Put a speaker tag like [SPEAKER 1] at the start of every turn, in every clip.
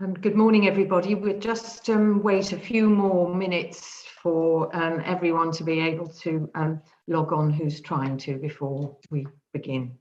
[SPEAKER 1] Good morning, everybody. We'll just wait a few more minutes for everyone to be able to log on who's trying to before we begin.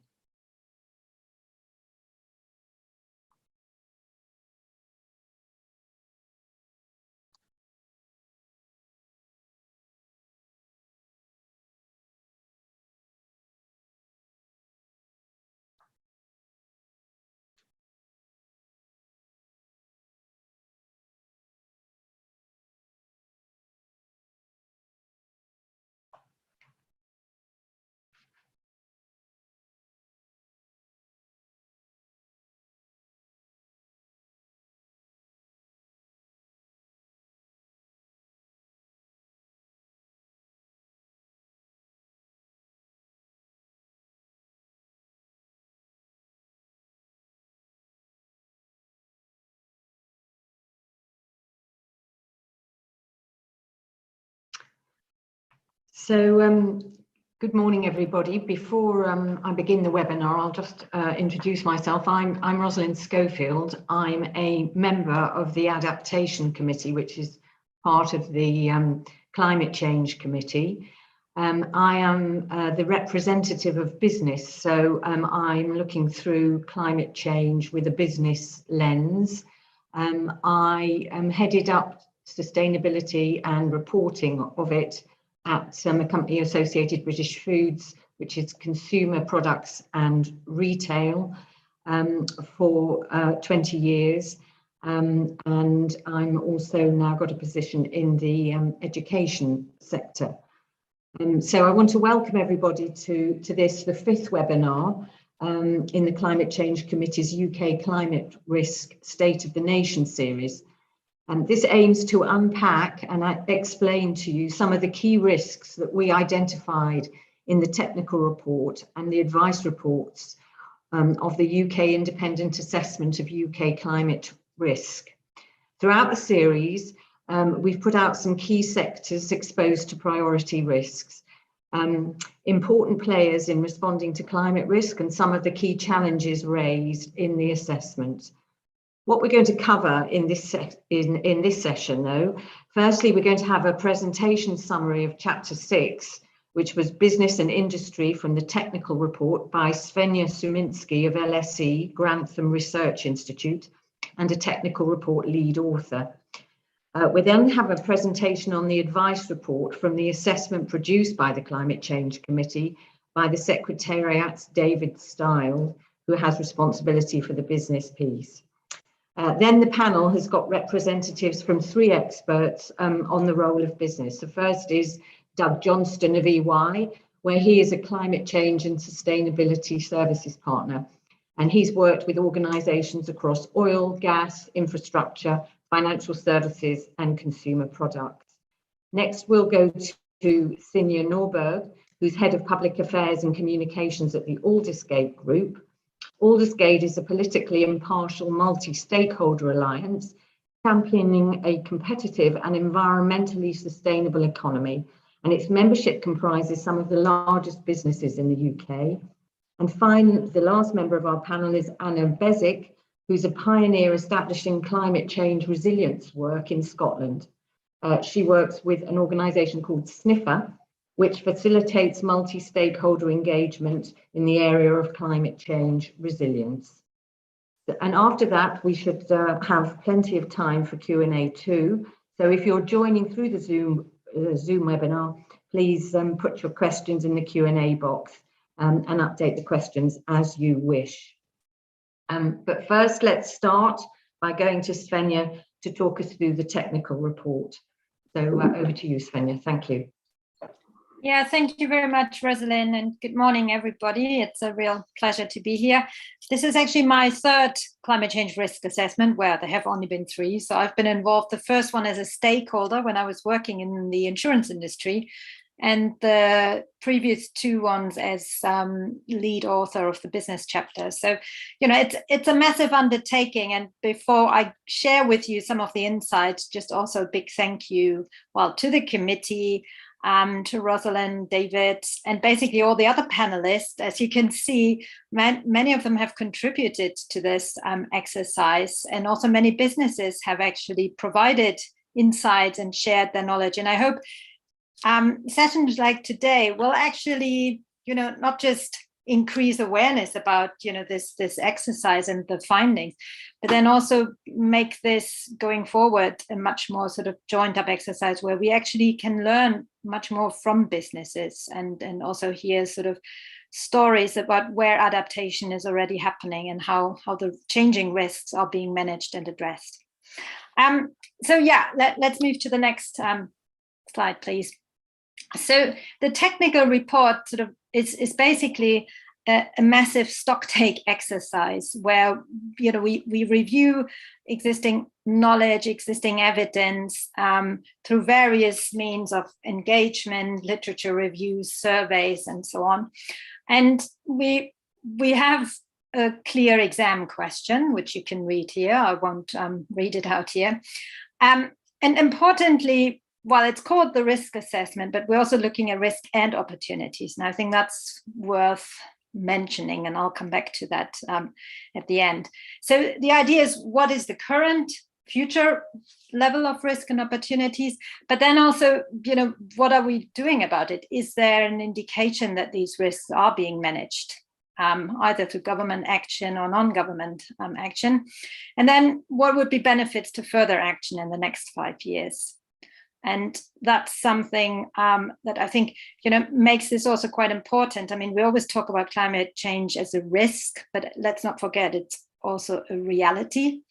[SPEAKER 1] So, good morning, everybody. Before I begin the webinar, I'll just introduce myself. I'm Rosalind Schofield. I'm a member of the Adaptation Committee, which is part of the Climate Change Committee. I am the representative of business, so I'm looking through climate change with a business lens. I headed up sustainability and reporting of it at a company, Associated British Foods, which is consumer products and retail, for 20 years. And I'm also now got a position in the education sector. So I want to welcome everybody to this, the fifth webinar in the Climate Change Committee's UK Climate Risk State of the Nation series. This aims to unpack and explain to you some of the key risks that we identified in the technical report and the advice reports of the UK Independent Assessment of UK Climate Risk. Throughout the series, we've put out some key sectors exposed to priority risks, important players in responding to climate risk, and some of the key challenges raised in the assessment. What we're going to cover in this session, though, firstly, we're going to have a presentation summary of Chapter 6, which was Business and Industry from the Technical Report by Svenja Suminski of LSE, Grantham Research Institute, and a technical report lead author. We then have a presentation on the advice report from the assessment produced by the Climate Change Committee by the Secretariat's David Style, who has responsibility for the business piece. Then the panel has got representatives from three experts on the role of business. The first is Doug Johnston of EY, where he is a climate change and sustainability services partner. And he's worked with organisations across oil, gas, infrastructure, financial services and consumer products. Next, we'll go to Sinja Norberg, who's Head of Public Affairs and Communications at the Aldersgate Group. Aldersgate is a politically impartial multi-stakeholder alliance championing a competitive and environmentally sustainable economy, and its membership comprises some of the largest businesses in the UK. And finally, the last member of our panel is Anna Bezic, who's a pioneer establishing climate change resilience work in Scotland. She works with an organisation called SNIFR, which facilitates multi-stakeholder engagement in the area of climate change resilience. And after that, we should have plenty of time for Q&A too. So if you're joining through the Zoom webinar, please put your questions in the Q&A box and update the questions as you wish. But first, let's start by going to Svenja to talk us through the technical report. So over to you, Svenja. Thank you.
[SPEAKER 2] Yeah, thank you very much, Rosalind, and good morning, everybody. It's a real pleasure to be here. This is actually my third climate change risk assessment, where there have only been three. So I've been involved, the first one as a stakeholder when I was working in the insurance industry, and the previous two ones as lead author of the business chapter. So, you know, it's a massive undertaking. And before I share with you some of the insights, just also a big thank you, well, to the committee, to Rosalind, David, and basically all the other panelists. As you can see, many of them have contributed to this exercise, and also many businesses have actually provided insights and shared their knowledge. And I hope sessions like today will actually, not just increase awareness about, this exercise and the findings, but then also make this going forward a much more sort of joined up exercise where we actually can learn much more from businesses and also hear sort of stories about where adaptation is already happening and how the changing risks are being managed and addressed. So yeah, let's move to the next slide, please. So the technical report sort of is basically a massive stocktake exercise where we review existing knowledge, existing evidence through various means of engagement, literature reviews, surveys, and so on. And we have a clear exam question, which you can read here. I won't read it out here. And importantly, well, it's called the risk assessment, but we're also looking at risk and opportunities. And I think that's worth mentioning, and I'll come back to that at the end. So the idea is, what is the current, future level of risk and opportunities? But then also, what are we doing about it? Is there an indication that these risks are being managed, either through government action or non-government action? And then what would be benefits to further action in the next 5 years? And that's something that I think, makes this also quite important. I mean, we always talk about climate change as a risk, but let's not forget it's also a reality.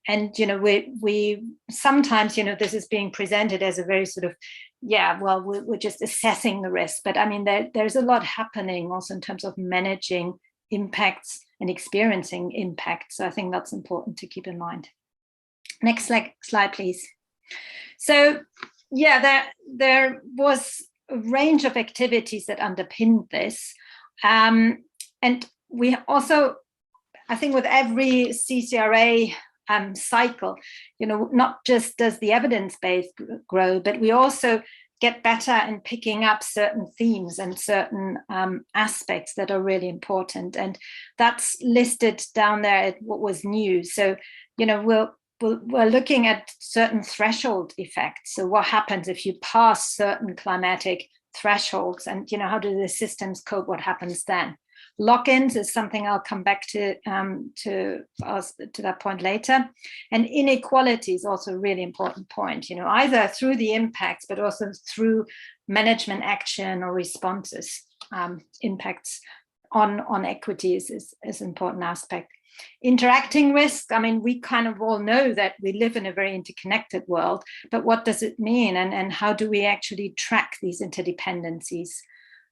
[SPEAKER 2] And, we sometimes, this is being presented as a very sort of, we're just assessing the risk. But I mean, there's a lot happening also in terms of managing impacts and experiencing impacts. So I think that's important to keep in mind. Next slide, please. So, there was a range of activities that underpinned this. And we also, I think with every CCRA cycle, not just does the evidence base grow, but we also get better in picking up certain themes and certain aspects that are really important. And that's listed down there at what was new. So, we're looking at certain threshold effects. So what happens if you pass certain climatic thresholds, and how do the systems cope? What happens then? Lock-ins is something I'll come back to that point later. And inequality is also a really important point, either through the impacts, but also through management action or responses. Impacts on equities is an important aspect. Interacting risk, I mean, we kind of all know that we live in a very interconnected world, but what does it mean? And how do we actually track these interdependencies?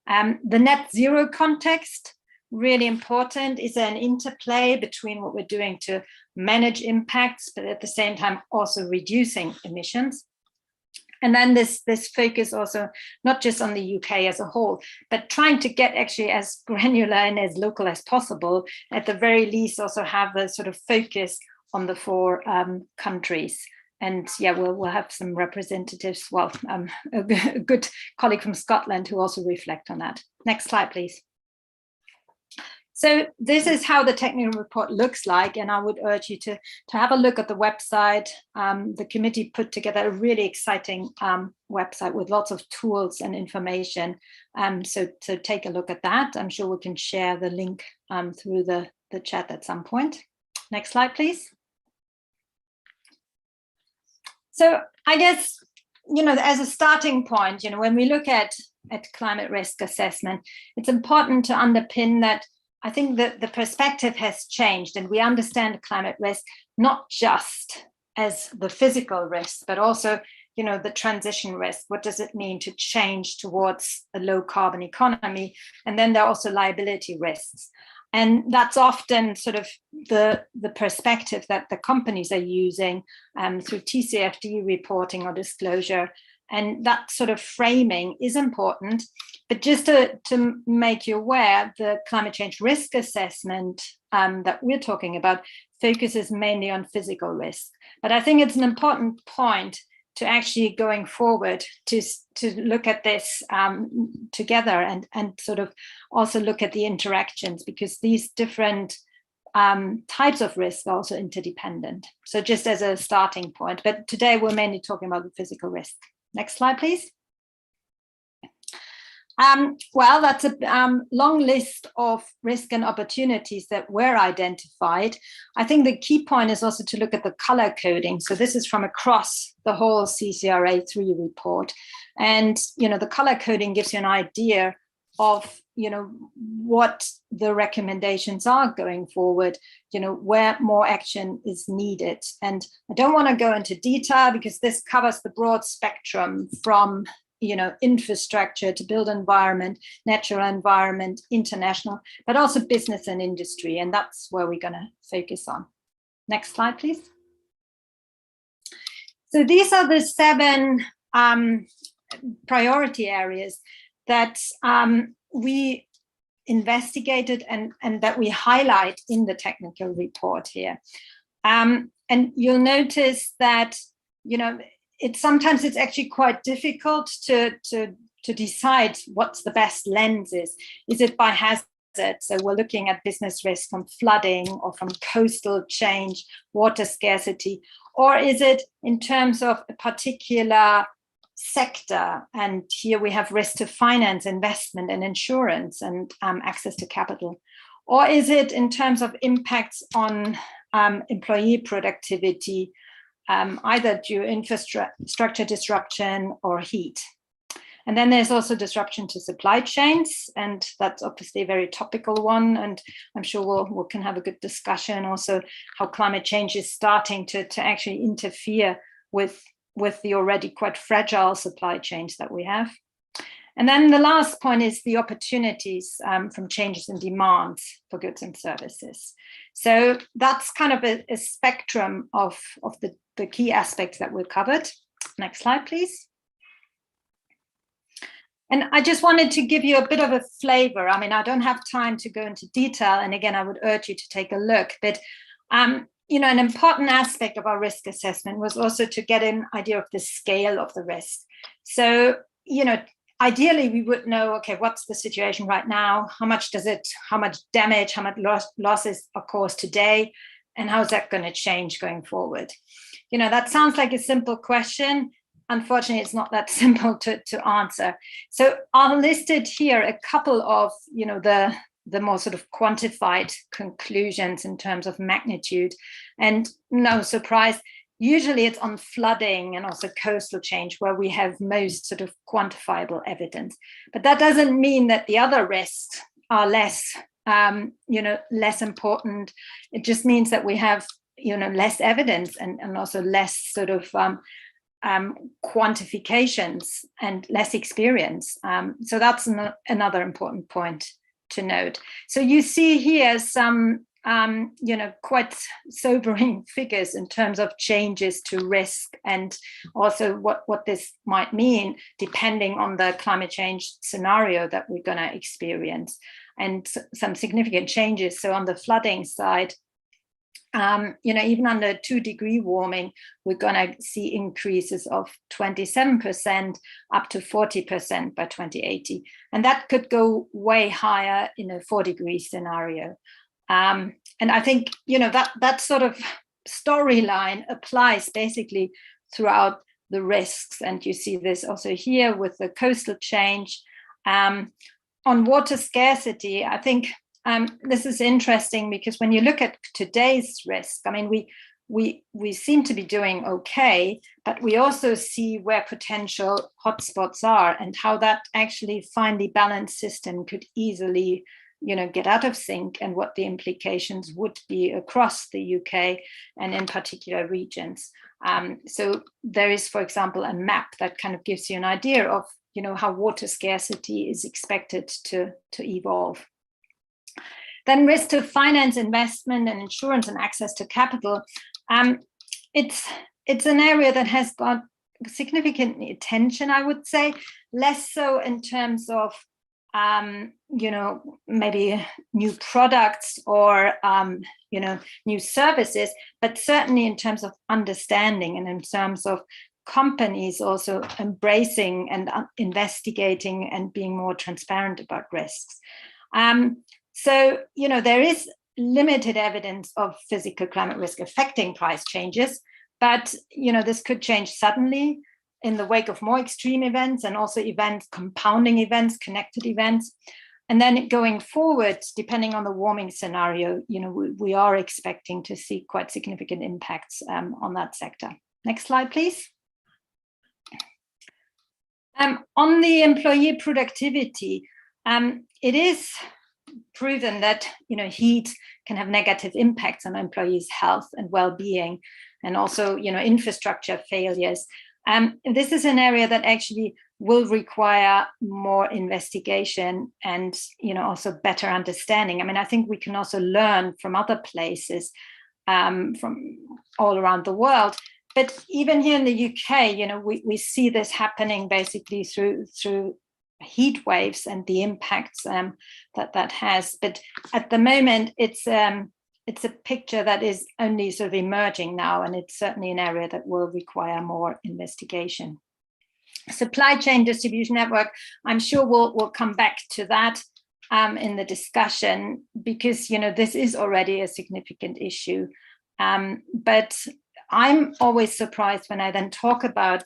[SPEAKER 2] The net zero context, really important. Is there an interplay between what we're doing to manage impacts, but at the same time also reducing emissions? And then this focus also not just on the UK as a whole, but trying to get actually as granular and as local as possible. At the very least, also have a sort of focus on the 4 countries. And we'll have some representatives. Well, a good colleague from Scotland who also reflect on that. Next slide, please. So this is how the technical report looks like, and I would urge you to have a look at the website. The committee put together a really exciting website with lots of tools and information. So take a look at that. I'm sure we can share the link through the chat at some point. Next slide, please. So I guess, as a starting point, when we look at climate risk assessment, it's important to underpin that I think that the perspective has changed, and we understand climate risk not just as the physical risk, but also, the transition risk. What does it mean to change towards a low carbon economy? And then there are also liability risks. And that's often sort of the perspective that the companies are using through TCFD reporting or disclosure. And that sort of framing is important. But just to make you aware, the climate change risk assessment that we're talking about focuses mainly on physical risk. But I think it's an important point actually going forward to look at this together and sort of also look at the interactions, because these different types of risk are also interdependent. So just as a starting point, but today we're mainly talking about the physical risk. Next slide, please. Well, that's a long list of risk and opportunities that were identified. I think the key point is also to look at the color coding. So this is from across the whole CCRA3 report. And, the color coding gives you an idea of, what the recommendations are going forward, where more action is needed. And I don't want to go into detail because this covers the broad spectrum from infrastructure to built environment, natural environment, international, but also business and industry. And that's where we're going to focus on. Next slide, please. So these are the 7 priority areas that we investigated and that we highlight in the technical report here. And you'll notice that, sometimes it's actually quite difficult to decide what's the best lenses. Is it by hazard? So we're looking at business risk from flooding or from coastal change, water scarcity, or is it in terms of a particular sector? And here we have risk to finance, investment and insurance and access to capital. Or is it in terms of impacts on employee productivity, either due infrastructure disruption or heat? And then there's also disruption to supply chains, and that's obviously a very topical one. And I'm sure we can have a good discussion also how climate change is starting to actually interfere with the already quite fragile supply chains that we have. And then the last point is the opportunities from changes in demand for goods and services. So that's kind of a spectrum of the key aspects that were covered. Next slide, please. And I just wanted to give you a bit of a flavor. I mean, I don't have time to go into detail. And again, I would urge you to take a look. But, an important aspect of our risk assessment was also to get an idea of the scale of the risk. So, ideally, we would know, okay, what's the situation right now? How much damage, how much losses are caused today? And how is that going to change going forward? That sounds like a simple question. Unfortunately, it's not that simple to answer. So I've listed here a couple of, the more sort of quantified conclusions in terms of magnitude. And no surprise, usually it's on flooding and also coastal change where we have most sort of quantifiable evidence. But that doesn't mean that the other risks are less important. It just means that we have, less evidence and also less sort of quantifications and less experience. So that's another important point to note. So you see here some, quite sobering figures in terms of changes to risk and also what this might mean depending on the climate change scenario that we're going to experience, and some significant changes. So on the flooding side, even under 2-degree warming, we're going to see increases of 27% up to 40% by 2080. And that could go way higher in a 4-degree scenario. And I think, that sort of storyline applies basically throughout the risks. And you see this also here with the coastal change. On water scarcity, I think this is interesting because when you look at today's risk, I mean, we seem to be doing okay, but we also see where potential hotspots are and how that actually finely balanced system could easily, get out of sync, and what the implications would be across the UK and in particular regions. So there is, for example, a map that kind of gives you an idea of, how water scarcity is expected to evolve. Then risk to finance, investment and insurance and access to capital. It's an area that has got significant attention, I would say, less so in terms of, maybe new products or, new services, but certainly in terms of understanding and in terms of companies also embracing and investigating and being more transparent about risks. So, there is limited evidence of physical climate risk affecting price changes, but, this could change suddenly in the wake of more extreme events, and also events, compounding events, connected events. And then going forward, depending on the warming scenario, we are expecting to see quite significant impacts on that sector. Next slide, please. On the employee productivity, it is proven that heat can have negative impacts on employees' health and well-being, and also infrastructure failures. This is an area that actually will require more investigation and also better understanding. I mean, I think we can also learn from other places from all around the world. But even here in the UK, we see this happening basically through heat waves and the impacts that has. But at the moment, it's a picture that is only sort of emerging now, and it's certainly an area that will require more investigation. Supply chain distribution network, I'm sure we'll come back to that in the discussion, because this is already a significant issue. But I'm always surprised when I then talk about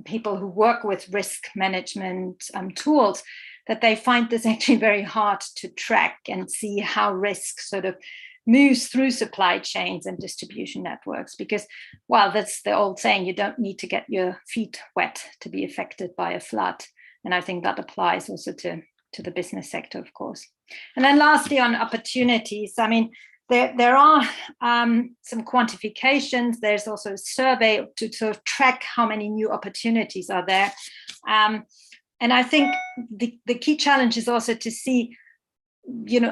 [SPEAKER 2] people who work with risk management tools, that they find this actually very hard to track and see how risk sort of moves through supply chains and distribution networks, because, well, that's the old saying, you don't need to get your feet wet to be affected by a flood. And I think that applies also to the business sector, of course. And then lastly, on opportunities, I mean, there are some quantifications. There's also a survey to sort of track how many new opportunities are there. And I think the key challenge is also to see,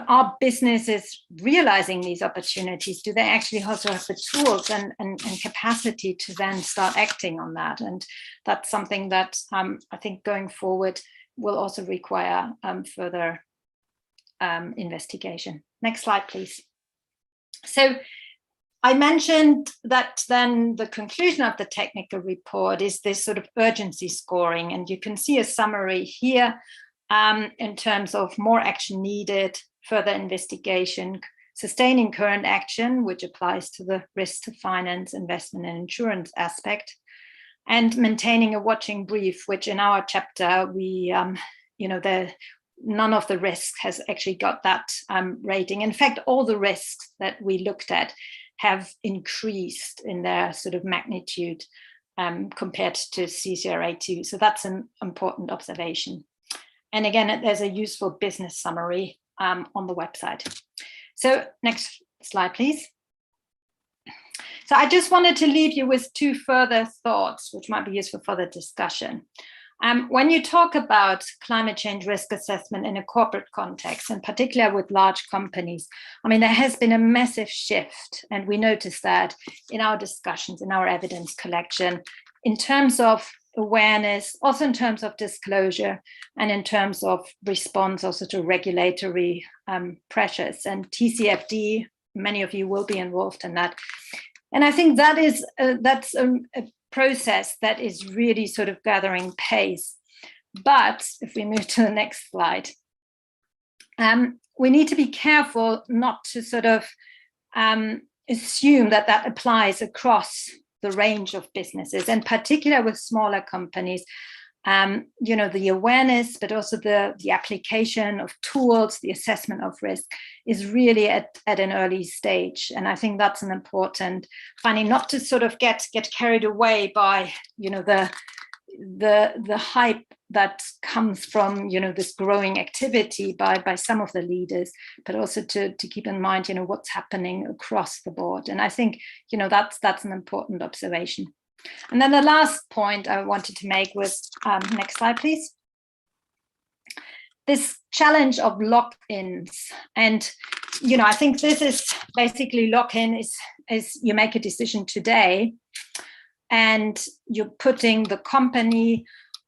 [SPEAKER 2] are businesses realizing these opportunities? Do they actually also have the tools and capacity to then start acting on that? And that's something that I think going forward will also require further investigation. Next slide, please. So I mentioned that then the conclusion of the technical report is this sort of urgency scoring, and you can see a summary here in terms of more action needed, further investigation, sustaining current action, which applies to the risk to finance, investment and insurance aspect, and maintaining a watching brief, which in our chapter, we, none of the risks has actually got that rating. In fact, all the risks that we looked at have increased in their sort of magnitude compared to CCRA2. So that's an important observation. And again, there's a useful business summary on the website. So next slide, please. So I just wanted to leave you with two further thoughts, which might be useful for the discussion. When you talk about climate change risk assessment in a corporate context, in particular with large companies, I mean, there has been a massive shift, and we noticed that in our discussions, in our evidence collection, in terms of awareness, also in terms of disclosure, and in terms of response also to regulatory pressures. And TCFD, many of you will be involved in that. And I think that is that's a process that is really sort of gathering pace. But if we move to the next slide, we need to be careful not to sort of assume that that applies across the range of businesses, in particular with smaller companies. The awareness, but also the application of tools, the assessment of risk is really at an early stage. And I think that's an important finding, not to sort of get carried away by, the hype that comes from, this growing activity by some of the leaders, but also to keep in mind, what's happening across the board. And I think, that's an important observation. And then the last point I wanted to make was, next slide, please. This challenge of lock-ins. And, I think this is basically lock-in is you make a decision today and you're putting the company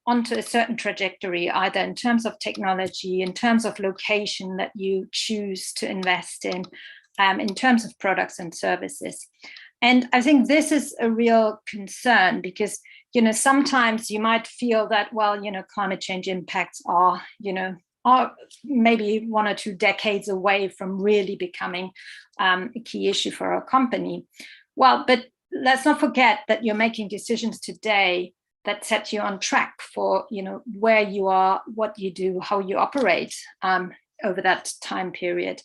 [SPEAKER 2] onto a certain trajectory, either in terms of technology, in terms of location that you choose to invest in terms of products and services. And I think this is a real concern because, sometimes you might feel that, well, climate change impacts are maybe 1 or 2 decades away from really becoming a key issue for our company. Well, but let's not forget that you're making decisions today that set you on track for, where you are, what you do, how you operate over that time period.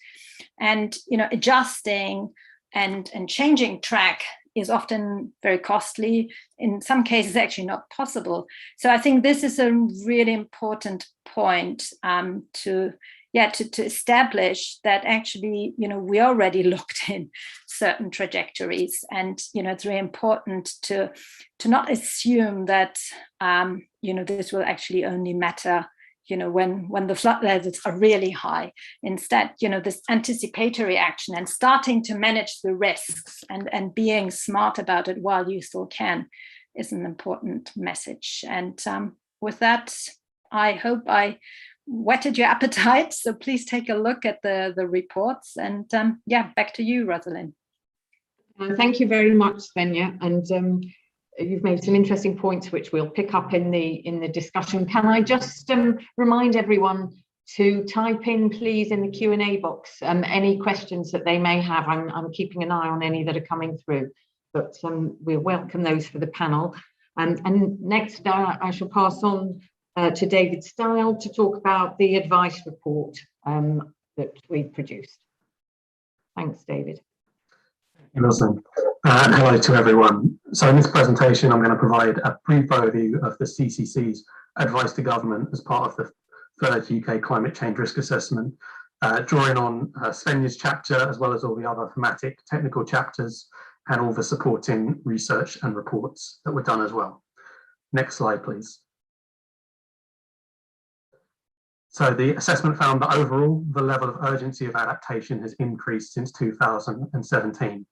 [SPEAKER 2] And, adjusting and changing track is often very costly, in some cases actually not possible. So I think this is a really important point to establish that actually, we already looked in certain trajectories, and it's really important to not assume that this will actually only matter when the flood levels are really high. Instead, this anticipatory action and starting to manage the risks and being smart about it while you still can is an important message. And with that, I hope I whetted your appetite. So please take a look at the reports. And back to you, Rosalind.
[SPEAKER 1] Thank you very much, Svenja. And you've made some interesting points which we'll pick up in the discussion. Can I just remind everyone to type in, please, in the Q&A box any questions that they may have. I'm keeping an eye on any that are coming through, but we'll welcome those for the panel. And next, I shall pass on to David Style to talk about the advice report that we produced. Thanks, David.
[SPEAKER 3] Awesome. Hello to everyone. So in this presentation, I'm going to provide a brief overview of the CCC's advice to government as part of the third UK climate change risk assessment, drawing on Svenja's chapter, as well as all the other thematic technical chapters and all the supporting research and reports that were done as well. Next slide, please. So the assessment found that overall, the level of urgency of adaptation has increased since 2017.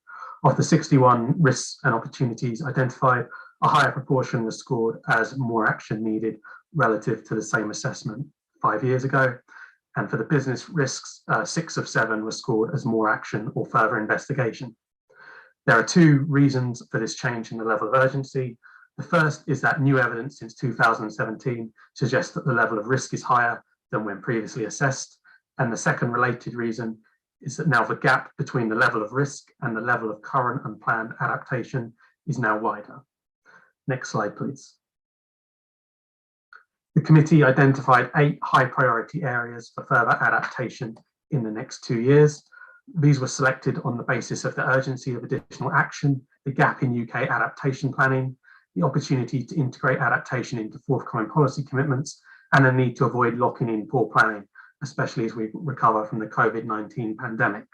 [SPEAKER 3] Of the 61 risks and opportunities identified, a higher proportion was scored as more action needed relative to the same assessment 5 years ago. And for the business risks, 6 of 7 were scored as more action or further investigation. There are 2 reasons for this change in the level of urgency. The first is that new evidence since 2017 suggests that the level of risk is higher than when previously assessed. And the second related reason is that now the gap between the level of risk and the level of current and planned adaptation is now wider. Next slide, please. The committee identified 8 high priority areas for further adaptation in the next 2 years. These were selected on the basis of the urgency of additional action, the gap in UK adaptation planning, the opportunity to integrate adaptation into forthcoming policy commitments, and the need to avoid locking in poor planning, especially as we recover from the COVID-19 pandemic.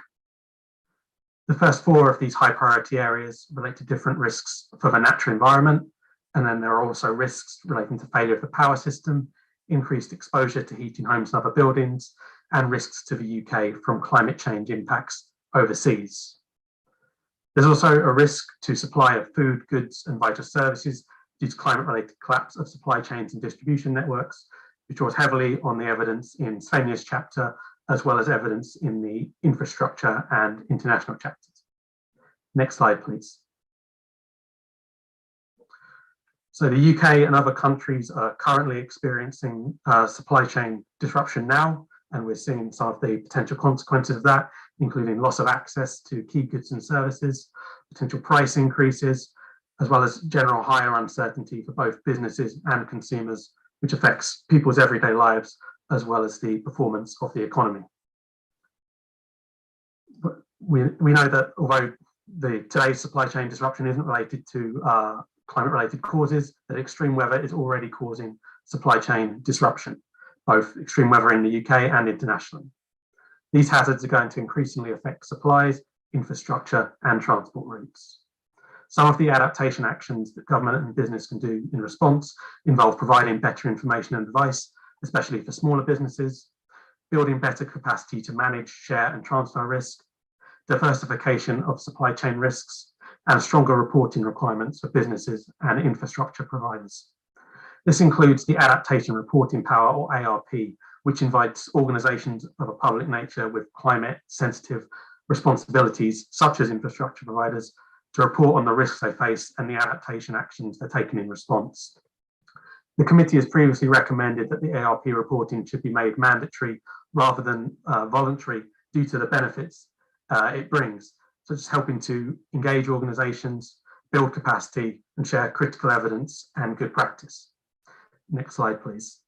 [SPEAKER 3] The first 4 of these high priority areas relate to different risks for the natural environment, and then there are also risks relating to failure of the power system, increased exposure to heating homes and other buildings, and risks to the UK from climate change impacts overseas. There's also a risk to supply of food, goods, and vital services due to climate-related collapse of supply chains and distribution networks, which draws heavily on the evidence in Svenja's chapter, as well as evidence in the infrastructure and international chapters. Next slide, please. So the UK and other countries are currently experiencing supply chain disruption now, and we're seeing some of the potential consequences of that, including loss of access to key goods and services, potential price increases, as well as general higher uncertainty for both businesses and consumers, which affects people's everyday lives, as well as the performance of the economy. We know that although today's supply chain disruption isn't related to climate-related causes, that extreme weather is already causing supply chain disruption, both extreme weather in the UK and internationally. These hazards are going to increasingly affect supplies, infrastructure, and transport routes. Some of the adaptation actions that government and business can do in response involve providing better information and advice, especially for smaller businesses, building better capacity to manage, share, and transfer risk, diversification of supply chain risks, and stronger reporting requirements for businesses and infrastructure providers. This includes the Adaptation Reporting Power, or ARP, which invites organisations of a public nature with climate-sensitive responsibilities, such as infrastructure providers, to report on the risks they face and the adaptation actions they're taking in response. The committee has previously recommended that the ARP reporting should be made mandatory rather than voluntary due to the benefits it brings, such as helping to engage organisations, build capacity and share critical evidence and good practice. Next slide, please.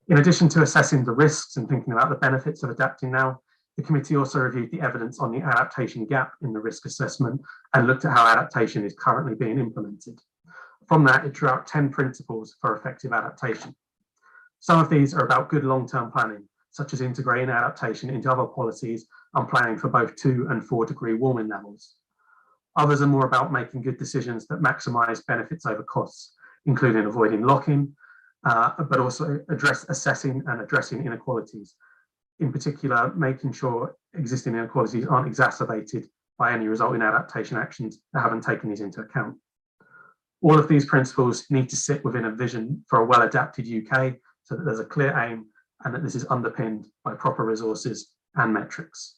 [SPEAKER 3] In addition to assessing the risks and thinking about the benefits of adapting now, the committee also reviewed the evidence on the adaptation gap in the risk assessment and looked at how adaptation is currently being implemented. From that, it drew out 10 principles for effective adaptation. Some of these are about good long-term planning, such as integrating adaptation into other policies and planning for both 2 and 4 degree warming levels. Others are more about making good decisions that maximise benefits over costs, including avoiding lock-in, but also assessing and addressing inequalities. In particular, making sure existing inequalities aren't exacerbated by any resulting adaptation actions that haven't taken these into account. All of these principles need to sit within a vision for a well-adapted UK so that there's a clear aim and that this is underpinned by proper resources and metrics.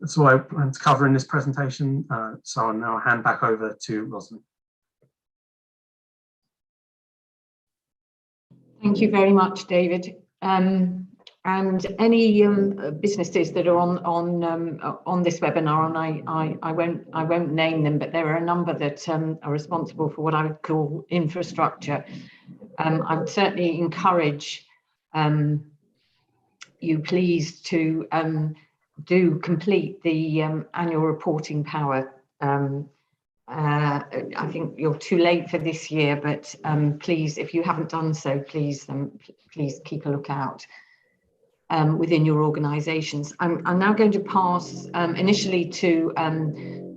[SPEAKER 3] That's what I plan to cover in this presentation, so I'll now hand back over to Rosalind.
[SPEAKER 1] Thank you very much, David. And any businesses that are on this webinar, and I won't name them, but there are a number that are responsible for what I would call infrastructure. I would certainly encourage you please to do complete the annual reporting power. I think you're too late for this year, but please, if you haven't done so, please keep a lookout within your organisations. I'm now going to pass initially to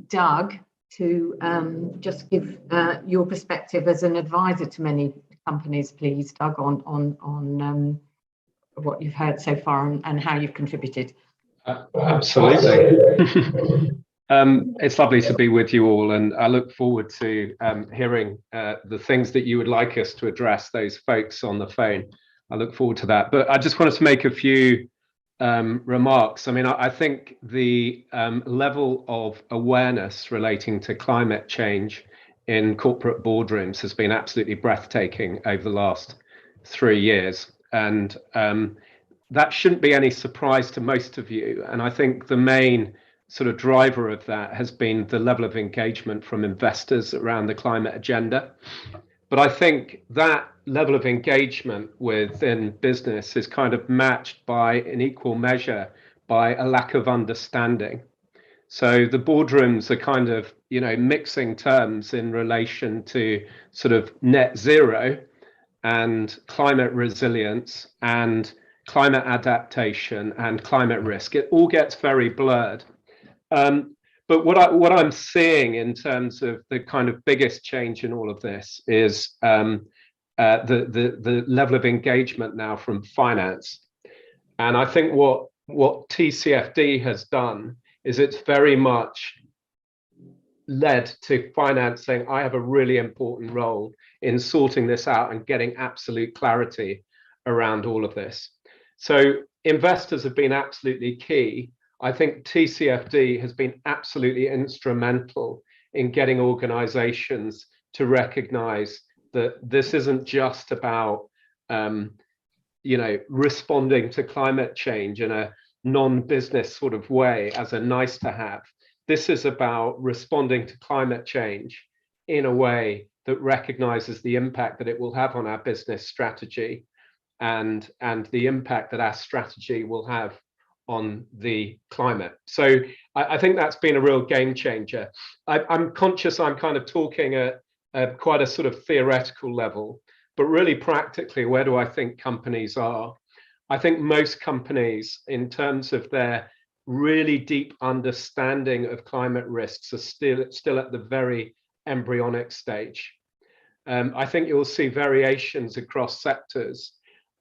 [SPEAKER 1] Doug to just give your perspective as an advisor to many companies, please, Doug, on what you've heard so far and how you've contributed.
[SPEAKER 4] Absolutely. It's lovely to be with you all, and I look forward to hearing the things that you would like us to address, those folks on the phone. I look forward to that. But I just wanted to make a few remarks. I mean, I think the level of awareness relating to climate change in corporate boardrooms has been absolutely breathtaking over the last 3 years. And that shouldn't be any surprise to most of you. And I think the main sort of driver of that has been the level of engagement from investors around the climate agenda. But I think that level of engagement within business is kind of matched by an equal measure by a lack of understanding. So the boardrooms are kind of, you know, mixing terms in relation to sort of net zero and climate resilience and climate adaptation and climate risk. It all gets very blurred. But what I'm seeing in terms of the kind of biggest change in all of this is the level of engagement now from finance. And I think what TCFD has done is it's very much led to finance saying, I have a really important role in sorting this out and getting absolute clarity around all of this. So investors have been absolutely key. I think TCFD has been absolutely instrumental in getting organizations to recognize that this isn't just about responding to climate change in a non-business sort of way as a nice to have. This is about responding to climate change in a way that recognizes the impact that it will have on our business strategy and the impact that our strategy will have on the climate. So I think that's been a real game changer. I'm conscious I'm kind of talking at quite a sort of theoretical level, but really practically, where do I think companies are? I think most companies, in terms of their really deep understanding of climate risks, are still at the very embryonic stage. I think you'll see variations across sectors.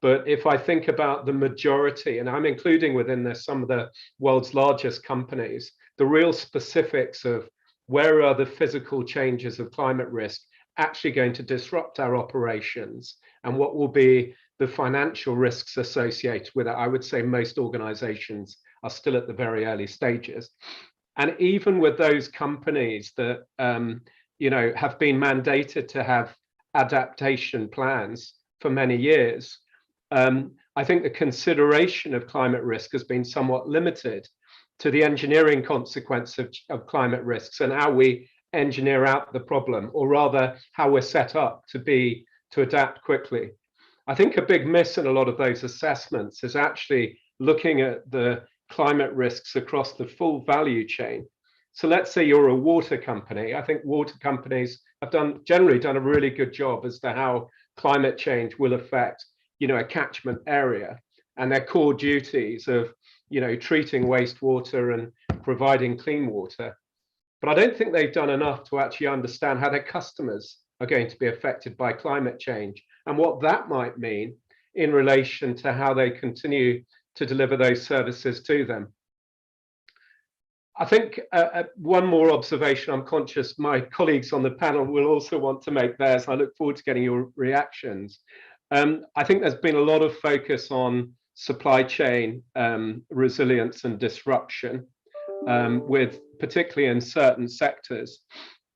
[SPEAKER 4] But if I think about the majority, and I'm including within this some of the world's largest companies, the real specifics of where are the physical changes of climate risk actually going to disrupt our operations and what will be the financial risks associated with it, I would say most organizations are still at the very early stages. And even with those companies that have been mandated to have adaptation plans for many years, I think the consideration of climate risk has been somewhat limited to the engineering consequence of climate risks and how we engineer out the problem, or rather how we're set up to adapt quickly. I think a big miss in a lot of those assessments is actually looking at the climate risks across the full value chain. So let's say you're a water company. I think water companies have generally done a really good job as to how climate change will affect, a catchment area, and their core duties of, treating wastewater and providing clean water. But I don't think they've done enough to actually understand how their customers are going to be affected by climate change and what that might mean in relation to how they continue to deliver those services to them. I think one more observation, I'm conscious my colleagues on the panel will also want to make theirs. I look forward to getting your reactions. I think there's been a lot of focus on supply chain resilience and disruption, with particularly in certain sectors.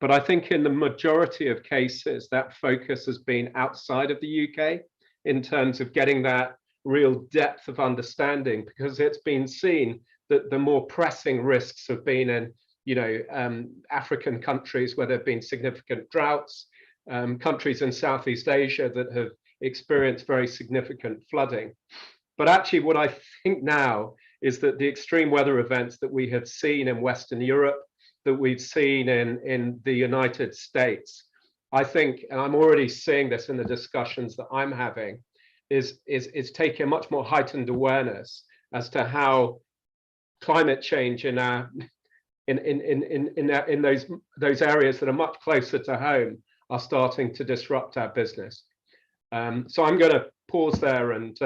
[SPEAKER 4] But I think in the majority of cases, that focus has been outside of the UK in terms of getting that real depth of understanding, because it's been seen that the more pressing risks have been in, African countries where there have been significant droughts, countries in Southeast Asia that have experienced very significant flooding. But actually what I think now is that the extreme weather events that we have seen in Western Europe, that we've seen in the United States, I think, and I'm already seeing this in the discussions that I'm having, is taking a much more heightened awareness as to how climate change in those areas that are much closer to home are starting to disrupt our business. So I'm going to pause there and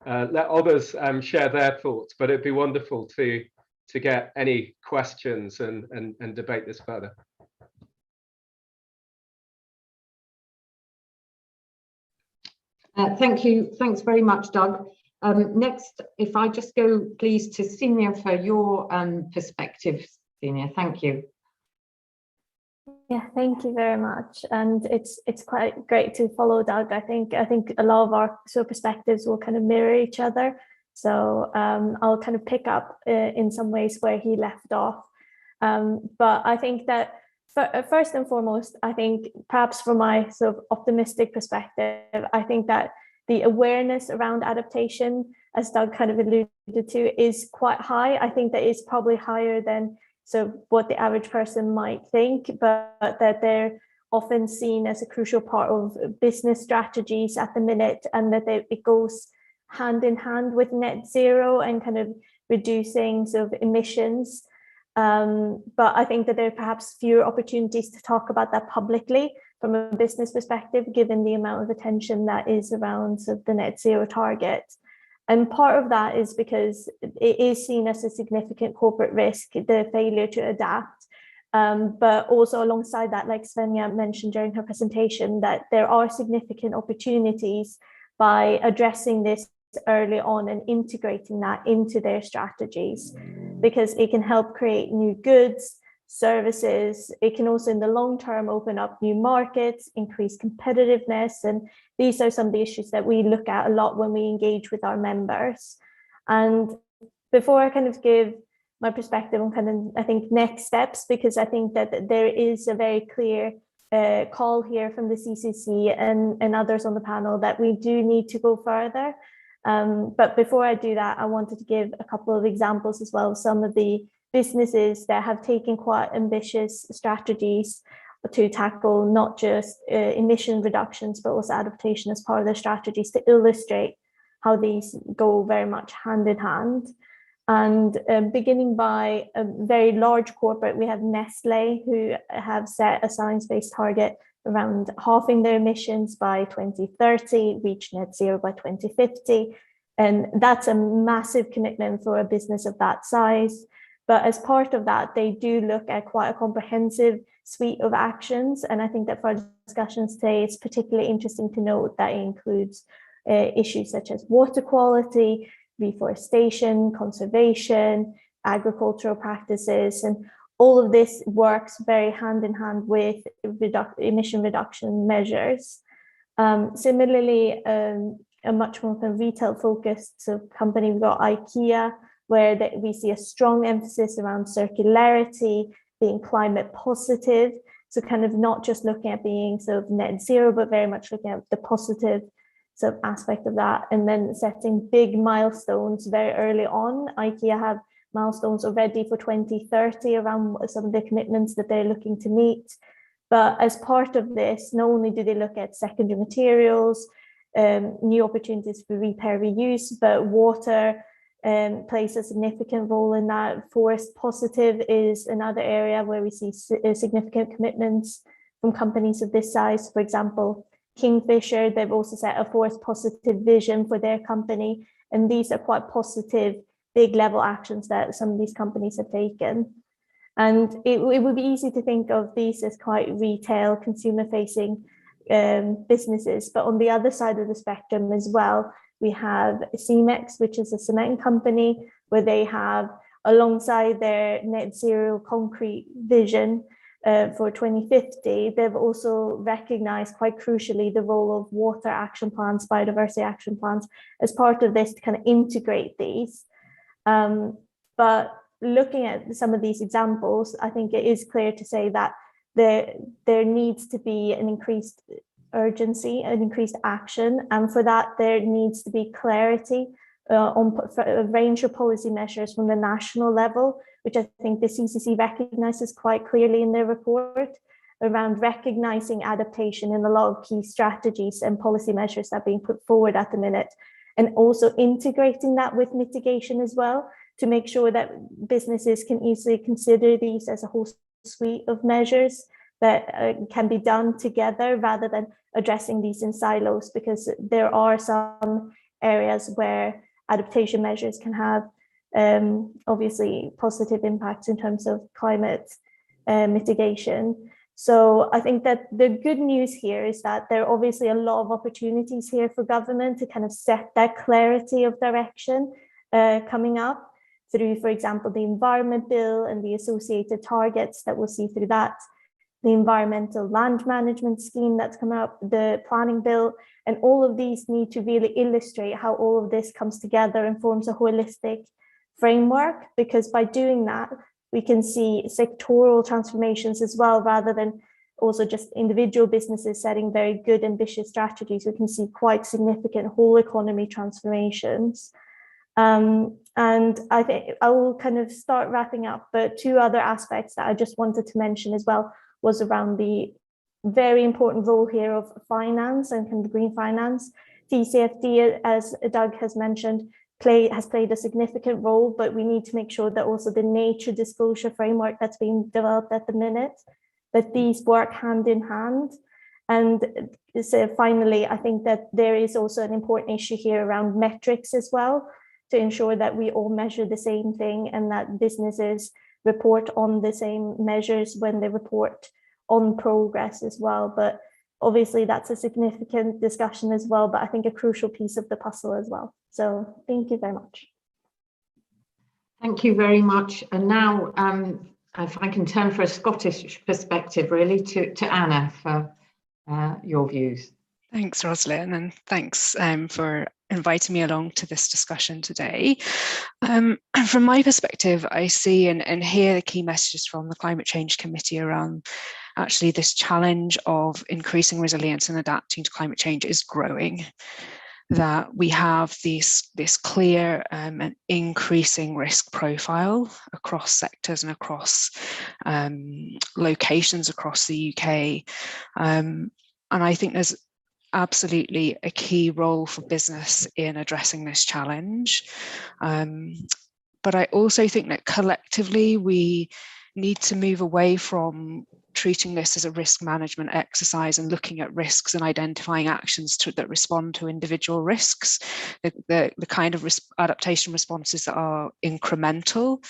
[SPEAKER 4] let others share their thoughts, but it'd be wonderful to get any questions and debate this further.
[SPEAKER 1] Thank you. Thanks very much, Doug. Next, if I just go, please, to Senior for your perspective. Senior, thank you.
[SPEAKER 5] Yeah, thank you very much. And it's quite great to follow Doug. I think a lot of our perspectives will kind of mirror each other. So I'll kind of pick up in some ways where he left off. But I think that first and foremost, I think perhaps from my sort of optimistic perspective, I think that the awareness around adaptation, as Doug kind of alluded to, is quite high. I think that is probably higher than what the average person might think, but that they're often seen as a crucial part of business strategies at the minute, and that it goes hand in hand with net zero and kind of reducing emissions. But I think that there are perhaps fewer opportunities to talk about that publicly from a business perspective, given the amount of attention that is around the net zero target. And part of that is because it is seen as a significant corporate risk, the failure to adapt. But also alongside that, like Svenja mentioned during her presentation, that there are significant opportunities by addressing this early on and integrating that into their strategies, because it can help create new goods, services. It can also in the long term open up new markets, increase competitiveness, and these are some of the issues that we look at a lot when we engage with our members. And before I kind of give my perspective on kind of, I think, next steps, because I think that there is a very clear call here from the CCC and others on the panel that we do need to go further. But before I do that, I wanted to give a couple of examples as well of some of the businesses that have taken quite ambitious strategies to tackle not just emission reductions, but also adaptation as part of their strategies, to illustrate how these go very much hand in hand. And beginning by a very large corporate, we have Nestle, who have set a science-based target around halving their emissions by 2030, reach net zero by 2050. And that's a massive commitment for a business of that size. But as part of that, they do look at quite a comprehensive suite of actions. And I think that for our discussions today, it's particularly interesting to note that it includes issues such as water quality, reforestation, conservation, agricultural practices, and all of this works very hand in hand with emission reduction measures. Similarly, a much more kind of retail focused company, we've got IKEA, where we see a strong emphasis around circularity, being climate positive. So kind of not just looking at being sort of net zero, but very much looking at the positive sort of aspect of that, and then setting big milestones very early on. IKEA have milestones already for 2030 around some of the commitments that they're looking to meet. But as part of this, not only do they look at secondary materials, new opportunities for repair, reuse, but water plays a significant role in that. Forest positive is another area where we see significant commitments from companies of this size. For example, Kingfisher, they've also set a forest positive vision for their company. And these are quite positive, big level actions that some of these companies have taken. And it would be easy to think of these as quite retail, consumer facing businesses. But on the other side of the spectrum as well, we have Cemex, which is a cement company, where they have, alongside their net zero concrete vision for 2050, they've also recognized quite crucially the role of water action plans, biodiversity action plans, as part of this to kind of integrate these. But looking at some of these examples, I think it is clear to say that there needs to be an increased urgency, an increased action, and for that there needs to be clarity on a range of policy measures from the national level, which I think the CCC recognises quite clearly in their report, around recognising adaptation in a lot of key strategies and policy measures that are being put forward at the minute, and also integrating that with mitigation as well, to make sure that businesses can easily consider these as a whole suite of measures that can be done together rather than addressing these in silos, because there are some areas where adaptation measures can have obviously positive impacts in terms of climate mitigation. So I think that the good news here is that there are obviously a lot of opportunities here for government to kind of set that clarity of direction coming up through, for example, the Environment Bill and the associated targets that we'll see through that, the Environmental Land Management Scheme that's come up, the Planning Bill, and all of these need to really illustrate how all of this comes together and forms a holistic framework, because by doing that, we can see sectoral transformations as well, rather than also just individual businesses setting very good, ambitious strategies. We can see quite significant whole economy transformations. And I think I will kind of start wrapping up, but two other aspects that I just wanted to mention as well was around the very important role here of finance and kind of green finance. TCFD, as Doug has mentioned, has played a significant role, but we need to make sure that also the nature disclosure framework that's being developed at the minute, that these work hand in hand. And so finally, I think that there is also an important issue here around metrics as well, to ensure that we all measure the same thing and that businesses report on the same measures when they report on progress as well. But obviously that's a significant discussion as well, but I think a crucial piece of the puzzle as well. So thank you very much.
[SPEAKER 1] Thank you very much. And now if I can turn for a Scottish perspective really to Anna for your views.
[SPEAKER 6] Thanks, Rosalind, and thanks for inviting me along to this discussion today. From my perspective, I see and hear the key messages from the Climate Change Committee around actually this challenge of increasing resilience and adapting to climate change is growing. That we have this clear and increasing risk profile across sectors and across locations across the UK. And I think there's absolutely a key role for business in addressing this challenge. But I also think that collectively we need to move away from treating this as a risk management exercise and looking at risks and identifying actions that respond to individual risks, the kind of adaptation responses that are incremental.